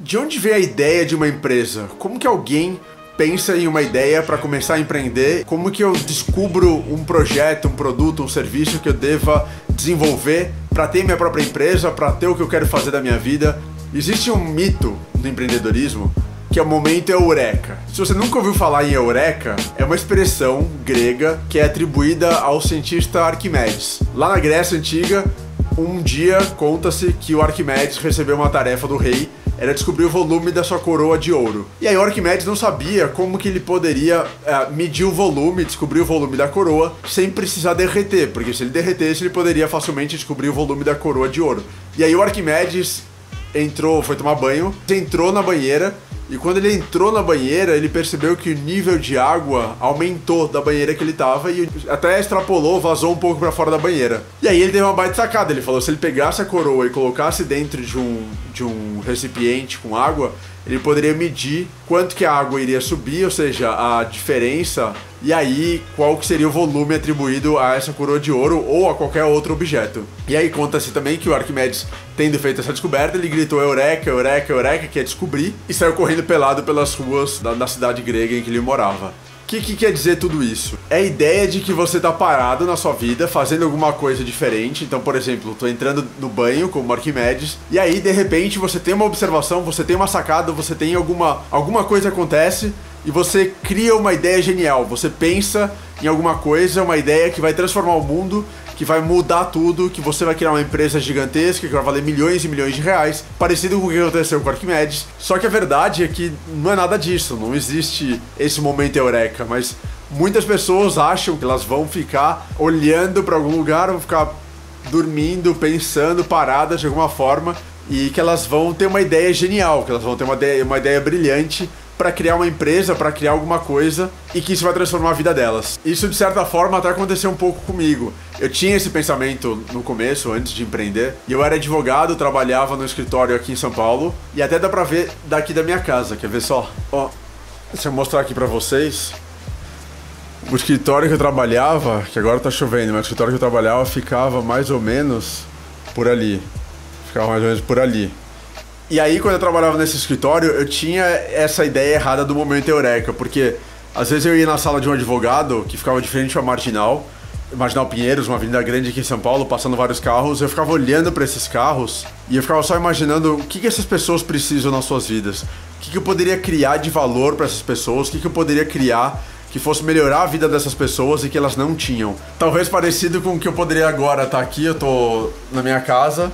De onde veio a ideia de uma empresa? Como que alguém pensa em uma ideia para começar a empreender? Como que eu descubro um projeto, um produto, um serviço que eu deva desenvolver para ter minha própria empresa, para ter o que eu quero fazer da minha vida? Existe um mito do empreendedorismo que é o momento eureka. Se você nunca ouviu falar em eureka, é uma expressão grega que é atribuída ao cientista Arquimedes. Lá na Grécia Antiga, um dia conta-se que o Arquimedes recebeu uma tarefa do rei, era descobrir o volume da sua coroa de ouro. E aí o Arquimedes não sabia como que ele poderia medir o volume, descobrir o volume da coroa, sem precisar derreter, porque se ele derretesse, ele poderia facilmente descobrir o volume da coroa de ouro. E aí o Arquimedes foi tomar banho, entrou na banheira, e quando ele entrou na banheira, ele percebeu que o nível de água aumentou da banheira que ele tava e até extrapolou, vazou um pouco pra fora da banheira. E aí ele teve uma baita sacada, ele falou, se ele pegasse a coroa e colocasse dentro de um recipiente com água, ele poderia medir quanto que a água iria subir, ou seja, a diferença, e aí qual que seria o volume atribuído a essa coroa de ouro ou a qualquer outro objeto. E aí conta-se também que o Arquimedes, tendo feito essa descoberta, ele gritou eureka, eureka, eureka, que é descobrir, e saiu correndo pelado pelas ruas da cidade grega em que ele morava. O que quer dizer tudo isso? É a ideia de que você tá parado na sua vida, fazendo alguma coisa diferente. Então, por exemplo, tô entrando no banho como Arquimedes, e aí, de repente, você tem uma observação, você tem uma sacada, você tem alguma coisa que acontece, e você cria uma ideia genial. Você pensa em alguma coisa, uma ideia que vai transformar o mundo, que vai mudar tudo, que você vai criar uma empresa gigantesca, que vai valer milhões e milhões de reais, parecido com o que aconteceu com o Arquimedes. Só que a verdade é que não é nada disso, não existe esse momento eureka, mas muitas pessoas acham que elas vão ficar olhando para algum lugar, vão ficar dormindo, pensando, paradas de alguma forma, e que elas vão ter uma ideia genial, que elas vão ter uma ideia brilhante para criar uma empresa, para criar alguma coisa e que isso vai transformar a vida delas. Isso, de certa forma, até aconteceu um pouco comigo. Eu tinha esse pensamento no começo, antes de empreender, e eu era advogado, trabalhava no escritório aqui em São Paulo, e até dá pra ver daqui da minha casa, quer ver só? Ó, deixa eu mostrar aqui pra vocês. O escritório que eu trabalhava, que agora tá chovendo, mas o escritório que eu trabalhava ficava mais ou menos por ali. Ficava mais ou menos por ali. E aí, quando eu trabalhava nesse escritório, eu tinha essa ideia errada do momento eureka, porque às vezes eu ia na sala de um advogado que ficava de frente à Marginal Pinheiros, uma avenida grande aqui em São Paulo, passando vários carros, eu ficava olhando para esses carros e eu ficava só imaginando o que essas pessoas precisam nas suas vidas, o que eu poderia criar de valor para essas pessoas, o que eu poderia criar que fosse melhorar a vida dessas pessoas e que elas não tinham. Talvez parecido com o que eu poderia agora estar aqui, eu tô na minha casa,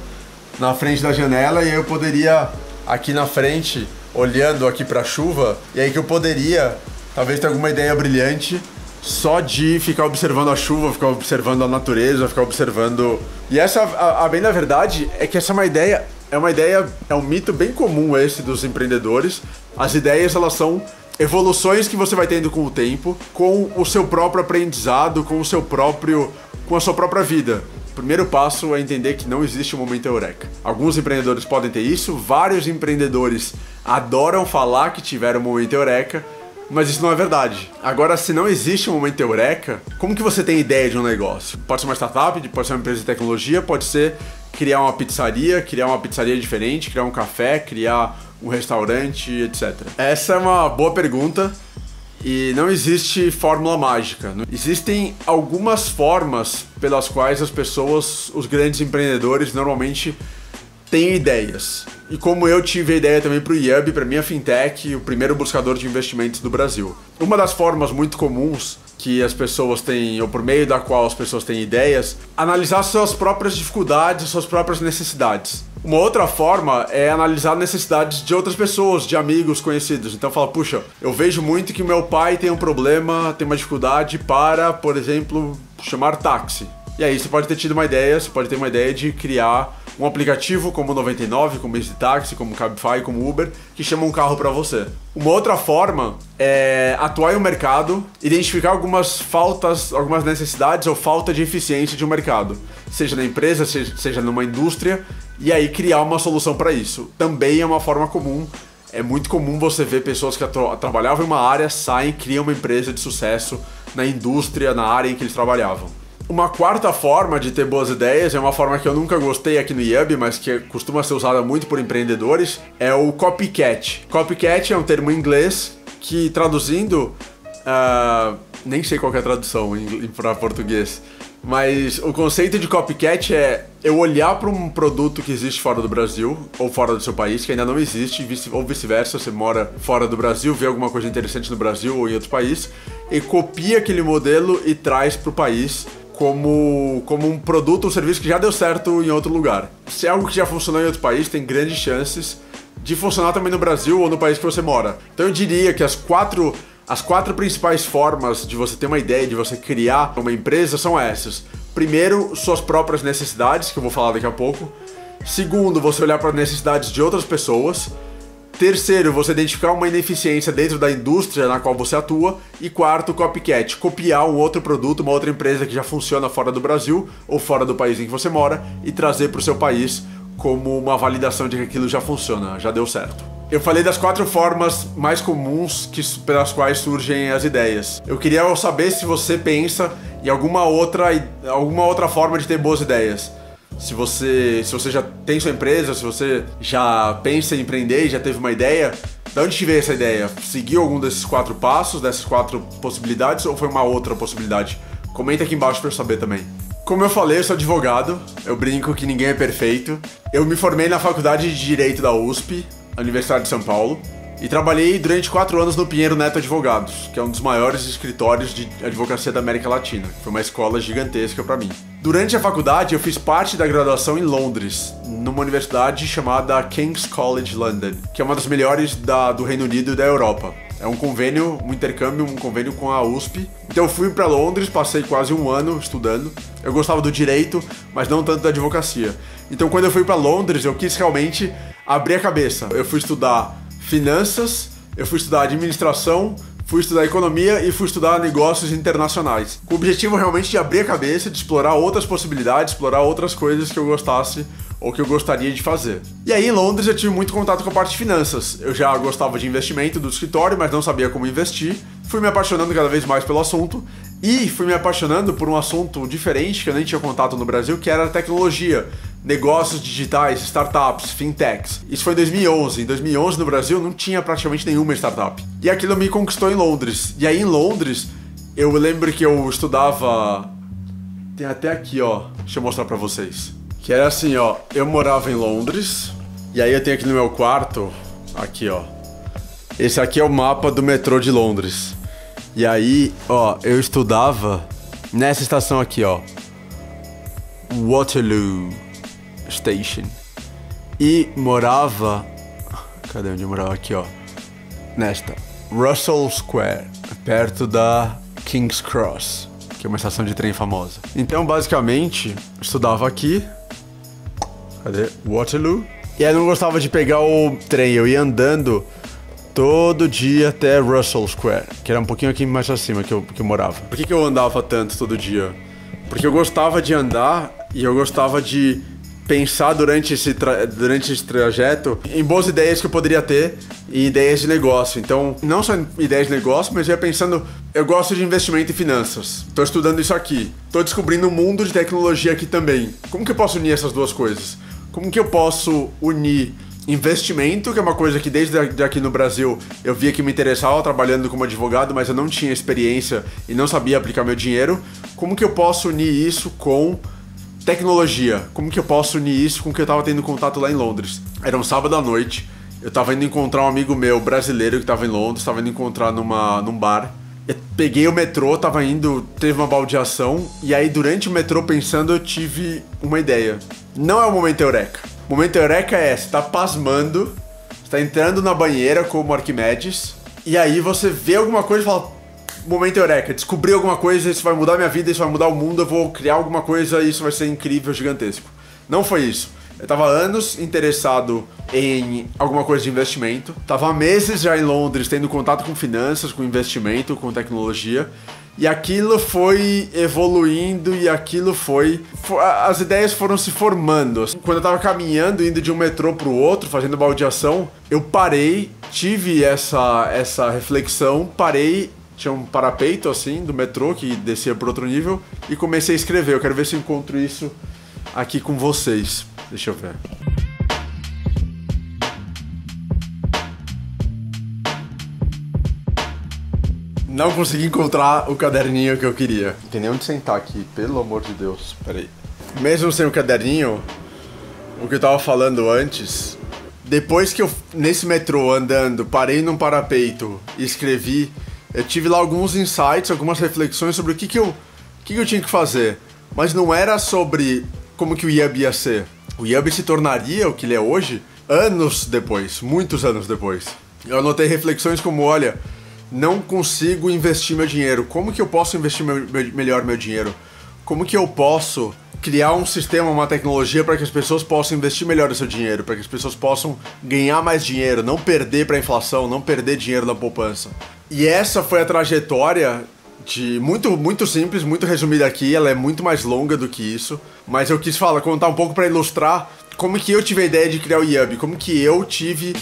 na frente da janela, e eu poderia, aqui na frente, olhando aqui pra chuva, e aí que eu poderia, talvez ter alguma ideia brilhante, só de ficar observando a chuva, ficar observando a natureza, ficar observando... E essa, a bem da verdade, é que essa é um mito bem comum esse dos empreendedores. As ideias, elas são evoluções que você vai tendo com o tempo, com o seu próprio aprendizado, com a sua própria vida. O primeiro passo é entender que não existe um momento eureka. Alguns empreendedores podem ter isso, vários empreendedores adoram falar que tiveram um momento eureka, mas isso não é verdade. Agora, se não existe um momento eureka, como que você tem ideia de um negócio? Pode ser uma startup, pode ser uma empresa de tecnologia, pode ser criar uma pizzaria diferente, criar um café, criar um restaurante, etc. Essa é uma boa pergunta. E não existe fórmula mágica. Existem algumas formas pelas quais as pessoas, os grandes empreendedores, normalmente têm ideias. E como eu tive a ideia também para o Yubi, para minha fintech, o primeiro buscador de investimentos do Brasil. Uma das formas muito comuns que as pessoas têm, ou por meio da qual as pessoas têm ideias, analisar suas próprias dificuldades, suas próprias necessidades. Uma outra forma é analisar necessidades de outras pessoas, de amigos, conhecidos. Então fala, puxa, eu vejo muito que meu pai tem um problema, tem uma dificuldade para, por exemplo, chamar táxi. E aí você pode ter tido uma ideia, você pode ter uma ideia de criar um aplicativo como o 99, como Easy Taxi, como Cabify, como Uber, que chama um carro para você. Uma outra forma é atuar em um mercado, identificar algumas faltas, algumas necessidades ou falta de eficiência de um mercado, seja na empresa, seja numa indústria, e aí criar uma solução para isso. Também é uma forma comum. É muito comum você ver pessoas que trabalhavam em uma área, saem, criam uma empresa de sucesso na indústria, na área em que eles trabalhavam. Uma quarta forma de ter boas ideias, é uma forma que eu nunca gostei aqui no IUB, mas que costuma ser usada muito por empreendedores, é o copycat. Copycat é um termo em inglês que, traduzindo, nem sei qual que é a tradução para português, mas o conceito de copycat é eu olhar para um produto que existe fora do Brasil ou fora do seu país, que ainda não existe, ou vice-versa, você mora fora do Brasil, vê alguma coisa interessante no Brasil ou em outro país, e copia aquele modelo e traz para o país como um produto ou serviço que já deu certo em outro lugar. Se é algo que já funcionou em outro país, tem grandes chances de funcionar também no Brasil ou no país que você mora. Então eu diria que as quatro principais formas de você ter uma ideia, de você criar uma empresa são essas. Primeiro, suas próprias necessidades, que eu vou falar daqui a pouco. Segundo, você olhar para as necessidades de outras pessoas. Terceiro, você identificar uma ineficiência dentro da indústria na qual você atua. E quarto, copycat, copiar um outro produto, uma outra empresa que já funciona fora do Brasil ou fora do país em que você mora e trazer para o seu país como uma validação de que aquilo já funciona, já deu certo. Eu falei das 4 formas mais comuns pelas quais surgem as ideias. Eu queria saber se você pensa em alguma outra forma de ter boas ideias. Se você já tem sua empresa, se você já pensa em empreender e já teve uma ideia, de onde te veio essa ideia? Seguiu algum desses 4 passos, dessas 4 possibilidades, ou foi uma outra possibilidade? Comenta aqui embaixo para eu saber também. Como eu falei, eu sou advogado, eu brinco que ninguém é perfeito. Eu me formei na Faculdade de Direito da USP, Universidade de São Paulo, e trabalhei durante 4 anos no Pinheiro Neto Advogados, que é um dos maiores escritórios de advocacia da América Latina. Foi uma escola gigantesca para mim. Durante a faculdade, eu fiz parte da graduação em Londres, numa universidade chamada King's College London, que é uma das melhores do Reino Unido e da Europa. É um convênio, um intercâmbio, um convênio com a USP. Então eu fui para Londres, passei quase 1 ano estudando. Eu gostava do direito, mas não tanto da advocacia. Então quando eu fui para Londres, eu quis realmente abrir a cabeça. Eu fui estudar finanças, eu fui estudar administração, fui estudar economia e fui estudar negócios internacionais. Com o objetivo realmente de abrir a cabeça, de explorar outras possibilidades, explorar outras coisas que eu gostasse ou que eu gostaria de fazer. E aí em Londres eu tive muito contato com a parte de finanças. Eu já gostava de investimento do escritório, mas não sabia como investir. Fui me apaixonando cada vez mais pelo assunto e fui me apaixonando por um assunto diferente que eu nem tinha contato no Brasil, que era a tecnologia, negócios digitais, startups, fintechs. Isso foi em 2011. Em 2011 no Brasil não tinha praticamente nenhuma startup. E aquilo me conquistou em Londres. E aí em Londres eu lembro que eu estudava... Tem até aqui, ó. Deixa eu mostrar pra vocês. Que era assim, ó. Eu morava em Londres. E aí eu tenho aqui no meu quarto... Aqui, ó. Esse aqui é o mapa do metrô de Londres. E aí, ó, eu estudava nessa estação aqui, ó. Waterloo Station. E morava... Cadê onde eu morava? Aqui, ó. Nesta. Russell Square. Perto da King's Cross, que é uma estação de trem famosa. Então, basicamente, eu estudava aqui. Cadê? Waterloo. E aí eu não gostava de pegar o trem. Eu ia andando todo dia até Russell Square, que era um pouquinho aqui mais acima que eu morava. Por que eu andava tanto todo dia? Porque eu gostava de andar e eu gostava de pensar durante esse trajeto em boas ideias que eu poderia ter e ideias de negócio. Então, não só ideias de negócio, mas eu ia pensando, eu gosto de investimento e finanças. Estou estudando isso aqui. Estou descobrindo um mundo de tecnologia aqui também. Como que eu posso unir essas duas coisas? Como que eu posso unir investimento, que é uma coisa que desde aqui no Brasil eu via que me interessava trabalhando como advogado, mas eu não tinha experiência e não sabia aplicar meu dinheiro. Como que eu posso unir isso com tecnologia? Como que eu posso unir isso com o que eu estava tendo contato lá em Londres? Era um sábado à noite, eu estava indo encontrar um amigo meu brasileiro que estava em Londres, estava indo encontrar num bar. Eu peguei o metrô, teve uma baldeação, e aí durante o metrô pensando eu tive uma ideia. Não é o momento eureka. O momento eureka é, você tá pasmando, você tá entrando na banheira como Arquimedes, e aí você vê alguma coisa e fala, momento eureka, descobri alguma coisa, isso vai mudar minha vida, isso vai mudar o mundo, eu vou criar alguma coisa e isso vai ser incrível, gigantesco. Não foi isso. Eu tava há anos interessado em alguma coisa de investimento, tava há meses já em Londres tendo contato com finanças, com investimento, com tecnologia, e aquilo foi evoluindo e aquilo as ideias foram se formando. Quando eu tava caminhando, indo de um metrô pro outro, fazendo baldeação, eu parei, tive essa reflexão, parei tinha um parapeito assim do metrô que descia para outro nível e comecei a escrever. Eu quero ver se eu encontro isso aqui com vocês. Deixa eu ver. Não consegui encontrar o caderninho que eu queria. Não tem nem onde sentar aqui, pelo amor de Deus. Pera aí. Mesmo sem o caderninho, o que eu tava falando antes, depois que eu, nesse metrô andando, parei num parapeito e escrevi, eu tive lá alguns insights, algumas reflexões sobre o que eu tinha que fazer. Mas não era sobre como que o Yubi ia ser. O Yubi se tornaria o que ele é hoje anos depois, muitos anos depois. Eu anotei reflexões como, olha, não consigo investir meu dinheiro. Como que eu posso investir melhor meu dinheiro? Como que eu posso criar um sistema, uma tecnologia para que as pessoas possam investir melhor o seu dinheiro, para que as pessoas possam ganhar mais dinheiro, não perder para a inflação, não perder dinheiro na poupança. E essa foi a trajetória de muito simples, muito resumida aqui, ela é muito mais longa do que isso, mas eu quis contar um pouco para ilustrar como que eu tive a ideia de criar o Yubi, como que eu tive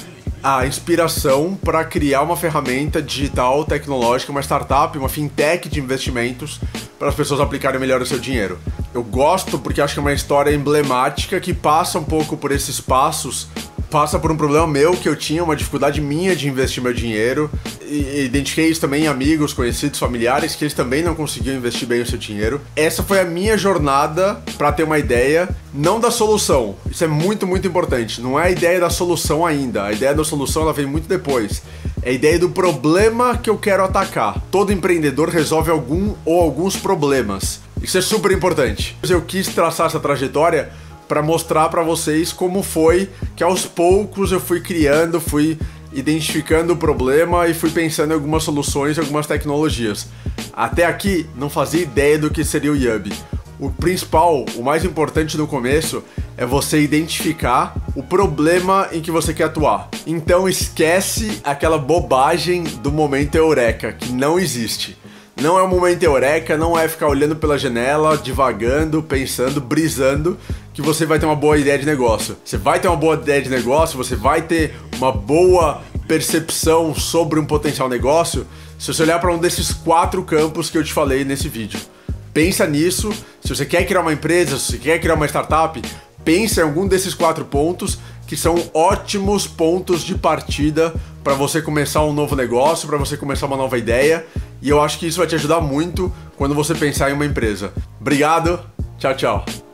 a inspiração para criar uma ferramenta digital, tecnológica, uma startup, uma fintech de investimentos para as pessoas aplicarem melhor o seu dinheiro. Eu gosto porque acho que é uma história emblemática que passa um pouco por esses passos, passa por um problema meu que eu tinha, uma dificuldade minha de investir meu dinheiro, e identifiquei isso também em amigos, conhecidos, familiares, que eles também não conseguiam investir bem o seu dinheiro. Essa foi a minha jornada para ter uma ideia, não da solução. Isso é muito importante. Não é a ideia da solução ainda. A ideia da solução ela vem muito depois. É a ideia do problema que eu quero atacar. Todo empreendedor resolve algum ou alguns problemas. Isso é super importante. Eu quis traçar essa trajetória para mostrar para vocês como foi que aos poucos eu fui criando, fui identificando o problema e fui pensando em algumas soluções, algumas tecnologias. Até aqui não fazia ideia do que seria o Yubi. O principal, o mais importante no começo é você identificar o problema em que você quer atuar. Então esquece aquela bobagem do momento eureka, que não existe. Não é um momento eureka, não é ficar olhando pela janela, divagando, pensando, brisando, que você vai ter uma boa ideia de negócio. Você vai ter uma boa ideia de negócio, você vai ter uma boa percepção sobre um potencial negócio se você olhar para um desses 4 campos que eu te falei nesse vídeo. Pensa nisso, se você quer criar uma empresa, se você quer criar uma startup, pensa em algum desses 4 pontos que são ótimos pontos de partida para você começar um novo negócio, para você começar uma nova ideia, e eu acho que isso vai te ajudar muito quando você pensar em uma empresa. Obrigado, tchau, tchau.